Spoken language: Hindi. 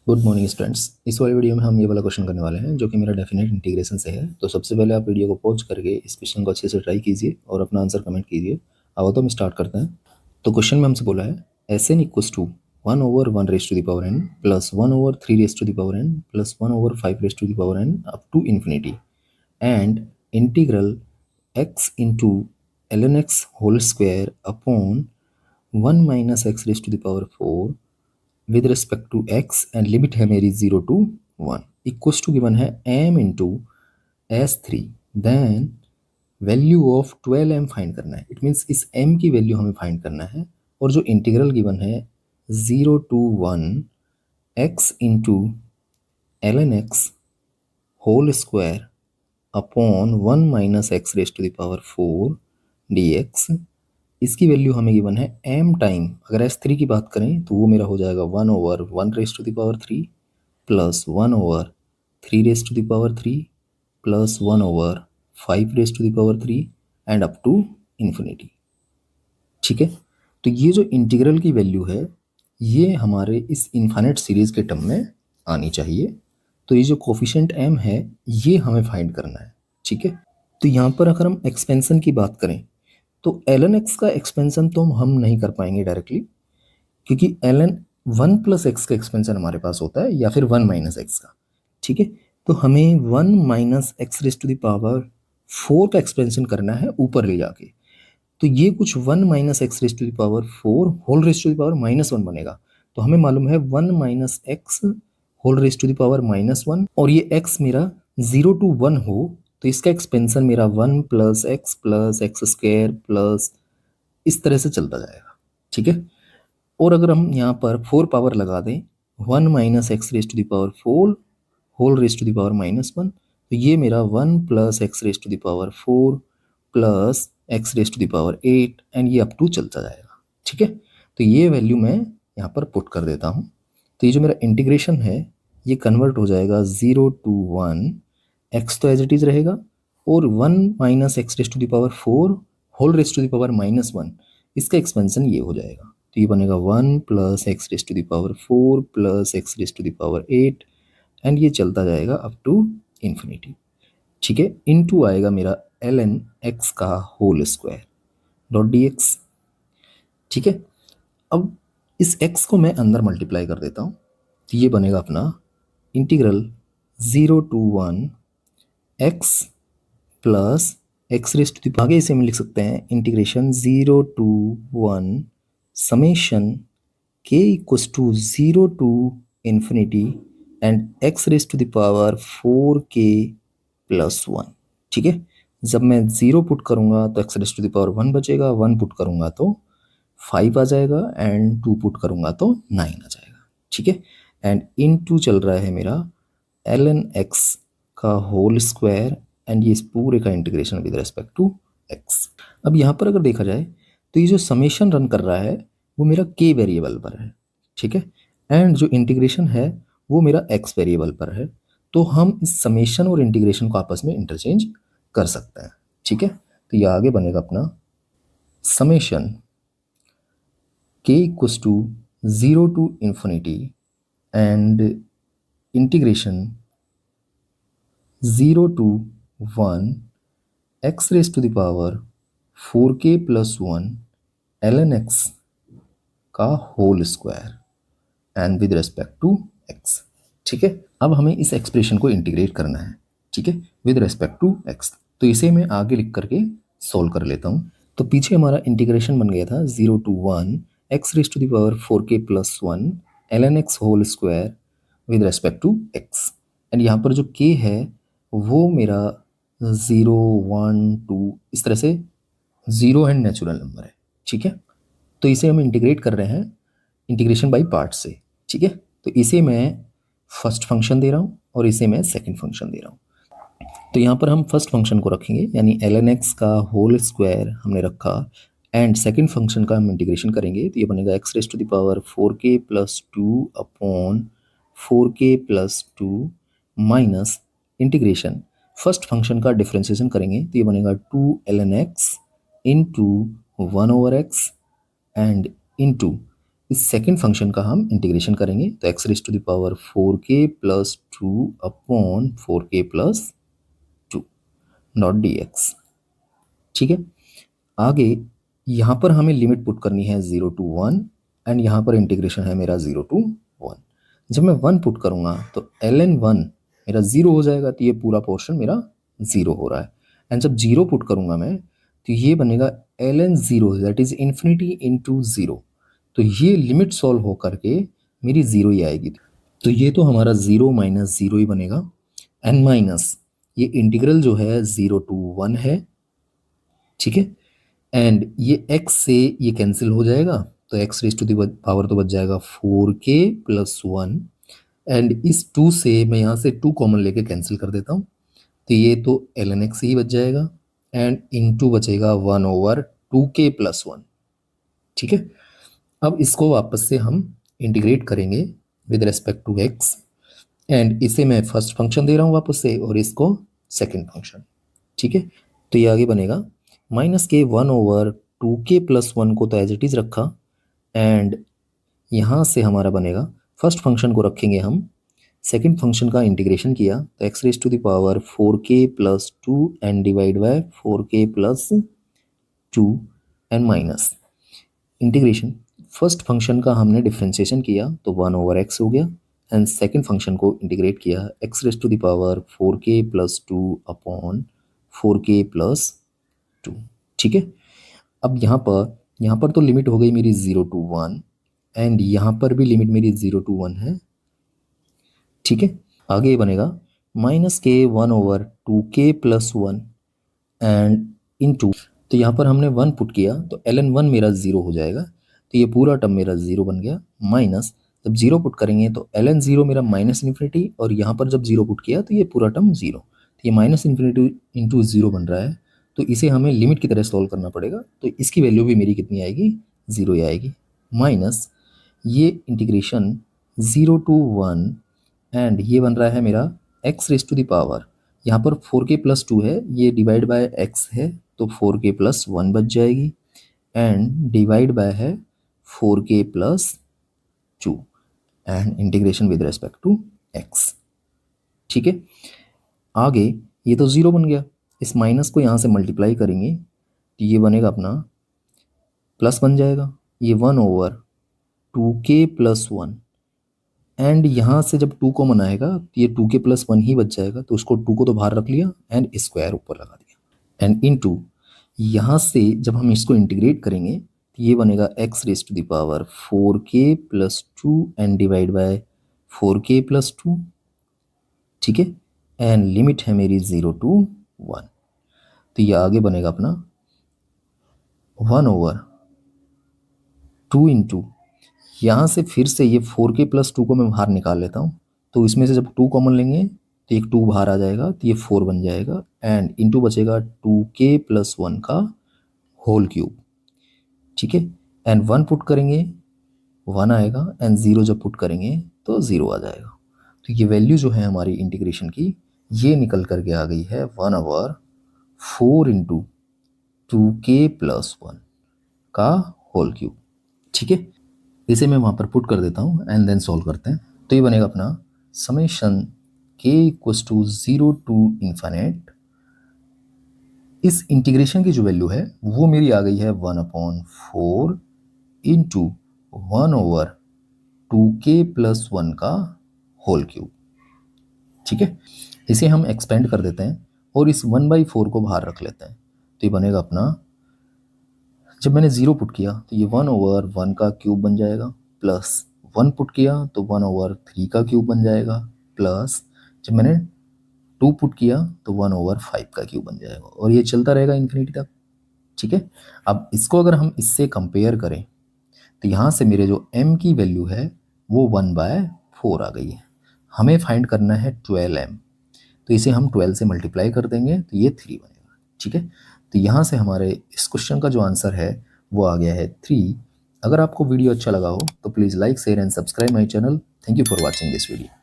Good morning students. इस वाले वीडियो में हम ये वाला क्वेश्चन करने वाले हैं जो कि मेरा डेफिनेट इंटीग्रेशन से है। तो सबसे पहले आप वीडियो को पॉज करके इस क्वेश्चन को अच्छे से ट्राई कीजिए और अपना आंसर कमेंट कीजिए। अब तो हम स्टार्ट करते हैं। तो क्वेश्चन में हमसे बोला है S N equals to 1/1 raise to the power n plus 1/3 raise to the power n plus 1/5 raise to the power n up to infinity and integral x into ln x whole square upon 1 - x raise to the power 4 with respect to x and limit है मेरी 0 to 1 इक्वस टू गिवन है m into S3। Then value of 12m find करना है। इट मीन्स इस m की वैल्यू हमें फाइंड करना है। और जो इंटीग्रल गिवन है 0 to 1 x into ln x whole square upon 1 - x raise to the power 4 dx, इसकी वैल्यू हमें गिवन है m टाइम। अगर S3 की बात करें तो वो मेरा हो जाएगा 1/1 raise to the power 3 plus 1/3 raise to the power 3 plus 1/5 raise to the power 3 and up to infinity. ठीक है, तो ये जो इंटीग्रल की वैल्यू है ये हमारे इस इन्फाइनाइट सीरीज के टर्म में आनी चाहिए। तो ये जो कोफिशिएंट m है ये हमें फाइंड करना है। ठीक है, तो यहाँ पर अगर हम एक्सपेंशन की बात करें तो ln x का एक्सपेंशन तो हम नहीं कर पाएंगे डायरेक्टली, क्योंकि ln 1 + x का एक्सपेंशन हमारे पास होता है या फिर 1 - x का। ठीक है, तो हमें 1 - x raise to the power 4 का एक्सपेंशन करना है ऊपर ले जाके। तो ये कुछ 1 - x raise to the power 4 whole raise to the power -1 बनेगा। तो हमें मालूम है 1 - x whole raise to the power -1, और ये x मेरा 0 to 1 हो तो इसका एक्सपेंशन मेरा 1 + x + x² प्लस इस तरह से चलता जाएगा। ठीक है, और अगर हम यहाँ पर 4 पावर लगा दें 1 - x raise to the power 4 whole raise to the power -1, तो ये मेरा 1 + x raise to the power 4 plus x raise to the power 8 and ये अप टू चलता जाएगा। ठीक है, तो ये वैल्यू मैं यहाँ पर पुट कर देता हूँ। तो ये जो मेरा इंटीग्रेशन है ये कन्वर्ट हो जाएगा 0 to 1, x तो एज इट इज रहेगा, और 1 - x raise to the power 4 whole raise to the power -1, इसका एक्सपेंशन ये हो जाएगा। तो ये बनेगा 1 + x raise to the power 4 plus x raise to the power 8 and ये चलता जाएगा अप टू इन्फिनिटी। ठीक है, इनटू आएगा मेरा ln x का होल स्क्वायर डॉट dx। ठीक है, अब इस x को मैं अंदर मल्टीप्लाई कर देता हूँ तो ये बनेगा अपना integral 0 to 1 x plus x raise to the, आगे इसे हम लिख सकते हैं integration 0 to 1 summation k equals to 0 to ∞ and x raise to the power 4k plus 1। ठीक है, जब मैं 0 पुट करूंगा तो x raise to the power 1 बचेगा, 1 पुट करूंगा तो 5 आ जाएगा एंड 2 पुट करूंगा तो 9 आ जाएगा। ठीक है, एंड इन टू चल रहा है मेरा ln x का होल स्क्वायर एंड ये इस पूरे का integration with respect to x। अब यहाँ पर अगर देखा जाए तो ये जो समेशन रन कर रहा है वो मेरा k वेरिएबल पर है। ठीक है, एंड जो इंटीग्रेशन है वो मेरा x वेरिएबल पर है। तो हम इस समेशन और इंटीग्रेशन को आपस में इंटरचेंज कर सकते हैं। ठीक है, तो ये आगे बनेगा अपना summation k equals to 0 to ∞ and integration 0 to 1 x raise to the power 4k plus 1 ln x का whole square and with respect to x। ठीक है, अब हमें इस एक्सप्रेशन को इंटीग्रेट करना है। ठीक है, विद रेस्पेक्ट टू x। तो इसे मैं आगे लिख करके सोल्व कर लेता हूँ। तो पीछे हमारा इंटीग्रेशन बन गया था 0 to 1 x raise to the power 4k plus 1 ln x whole square with respect to x। And यहाँ पर जो k है वो मेरा 0 1 2 इस तरह से 0 एंड नेचुरल नंबर है। ठीक है, तो इसे हम इंटीग्रेट कर रहे हैं इंटीग्रेशन बाय पार्ट से। ठीक है, तो इसे मैं फर्स्ट फंक्शन दे रहा हूँ और इसे मैं सेकंड फंक्शन दे रहा हूँ। तो यहाँ पर हम फर्स्ट फंक्शन को रखेंगे यानी ln x का होल स्क्वायर हमने रखा, एंड सेकंड फंक्शन का हम इंटीग्रेशन करेंगे तो ये बनेगा x raise to the power 4k plus 2 upon 4k plus 2 minus integration first function का डिफ्रेंसिएशन करेंगे तो ये बनेगा 2 ln x into 1/x and into इस सेकंड फंक्शन का हम इंटीग्रेशन करेंगे, तो x raise to the power 4k plus 2 upon 4k plus 2 dot d x. ठीक है, आगे यहाँ पर हमें लिमिट पुट करनी है 0 to 1 एंड यहाँ पर इंटीग्रेशन है मेरा 0 to 1। जब मैं 1 पुट करूँगा तो ln 1 मेरा 0 हो जाएगा, तो ये पूरा पोर्शन मेरा 0 हो रहा है। एंड जब 0 पुट करूँगा मैं तो ये बनेगा ln 0 that is infinity into 0। तो ये लिमिट सॉल्व हो करके मेरी 0 ही आएगी। तो ये तो हमारा 0 माइनस 0 ही बनेगा, एन माइनस ये इंटीग्रल जो है 0 to 1 है। ठीक है, एंड ये x से ये कैंसिल हो जाएगा, तो x raise to the power तो बच जाएगा 4k प्लस 1 एंड इस 2 से मैं यहाँ से 2 कॉमन लेके कैंसिल कर देता हूँ, तो ये तो ln x ही बच जाएगा एंड इनटू बचेगा 1 ओवर 2k प्लस 1। ठीक है, अब इसको वापस से हम इंटीग्रेट करेंगे with respect to x and इसे मैं फर्स्ट फंक्शन दे रहा हूँ वापस से और इसको सेकंड फंक्शन। ठीक है, तो ये आगे बनेगा माइनस के 1 ओवर 2k प्लस 1 को तो एज इट इज़ रखा एंड यहाँ से हमारा बनेगा फर्स्ट फंक्शन को रखेंगे हम, सेकंड फंक्शन का इंटीग्रेशन किया तो x raise to the power 4k plus 2 and divide by 4k plus 2 and minus integration first function का हमने डिफ्रेंशिएशन किया तो 1 ओवर x हो गया एंड सेकंड फंक्शन को इंटीग्रेट किया x raise to the power 4k plus 2 upon 4k plus 2। ठीक है, अब यहाँ पर तो लिमिट हो गई मेरी 0 to 1 एंड यहाँ पर भी लिमिट मेरी 0 to 1 है। ठीक है, आगे बनेगा माइनस के 1 over 2k plus 1 and into, तो यहाँ पर हमने 1 पुट किया तो ln 1 मेरा 0 हो जाएगा, तो ये पूरा टर्म मेरा 0 बन गया, माइनस जब 0 पुट करेंगे तो ln 0 मेरा माइनस इन्फिनिटी और यहाँ पर जब 0 पुट किया तो ये पूरा टर्म 0, तो ये माइनस इन्फिनिटी इंटू 0 बन रहा है, तो इसे हमें लिमिट की तरह सॉल्व करना पड़ेगा, तो इसकी वैल्यू भी मेरी कितनी आएगी 0 ही आएगी, माइनस ये इंटीग्रेशन 0 to 1 एंड ये बन रहा है मेरा x raise to the power, यहाँ पर 4k प्लस 2 है, ये डिवाइड बाय x है तो 4k प्लस 1 बच जाएगी एंड डिवाइड बाय है 4k plus 2 and integration with respect to x। ठीक है, आगे ये तो 0 बन गया, इस माइनस को यहाँ से मल्टीप्लाई करेंगे तो ये बनेगा अपना प्लस बन जाएगा, ये 1 ओवर 2k प्लस 1 एंड यहाँ से जब 2 कॉमन आएगा तो ये 2k प्लस 1 ही बच जाएगा, तो उसको 2 को तो बाहर रख लिया एंड स्क्वायर ऊपर लगा दिया एंड इनटू यहाँ से जब हम इसको इंटीग्रेट करेंगे तो ये बनेगा x raise to the power 4k plus 2 and divide by 4k plus 2। ठीक है, एंड लिमिट है मेरी 0 to 1, तो ये आगे बनेगा अपना 1 ओवर 2 इंटू, यहाँ से फिर से ये 4k प्लस 2 को मैं बाहर निकाल लेता हूँ, तो इसमें से जब 2 कॉमन लेंगे तो एक 2 बाहर आ जाएगा तो ये 4 बन जाएगा एंड इंटू बचेगा 2k प्लस 1 का होल क्यूब। ठीक है, एंड 1 पुट करेंगे 1 आएगा एंड 0 जब पुट करेंगे तो 0 आ जाएगा, तो ये वैल्यू जो है हमारी इंटीग्रेशन की ये निकल करके आ गई है 1 ओवर 4 इंटू 2k प्लस 1 का होल क्यूब। ठीक है, इसे मैं वहाँ पर पुट कर देता हूँ एंड देन सॉल्व करते हैं, तो ये बनेगा अपना summation k equals to 0 to infinite, इस इंटीग्रेशन की जो वैल्यू है वो मेरी आ गई है 1/4 इंटू 1 ओवर 2k प्लस 1 का होल क्यूब। ठीक है, इसे हम एक्सपेंड कर देते हैं और इस 1/4 को बाहर रख लेते हैं, तो ये बनेगा अपना, जब मैंने 0 पुट किया तो ये 1 ओवर 1 का क्यूब बन जाएगा, प्लस 1 पुट किया तो 1 ओवर 3 का क्यूब बन जाएगा, प्लस जब मैंने 2 पुट किया तो 1 ओवर 5 का क्यूब बन जाएगा और ये चलता रहेगा इन्फिनिटी तक। ठीक है, अब इसको अगर हम इससे कंपेयर करें तो यहाँ से मेरे जो m की वैल्यू है वो 1/4 आ गई है, हमें फाइंड करना है 12m, तो इसे हम 12 से मल्टीप्लाई कर देंगे तो ये 3 बनेगा। ठीक है, तो यहाँ से हमारे इस क्वेश्चन का जो आंसर है वो आ गया है 3। अगर आपको वीडियो अच्छा लगा हो तो please like share and subscribe my channel. Thank you for watching this video.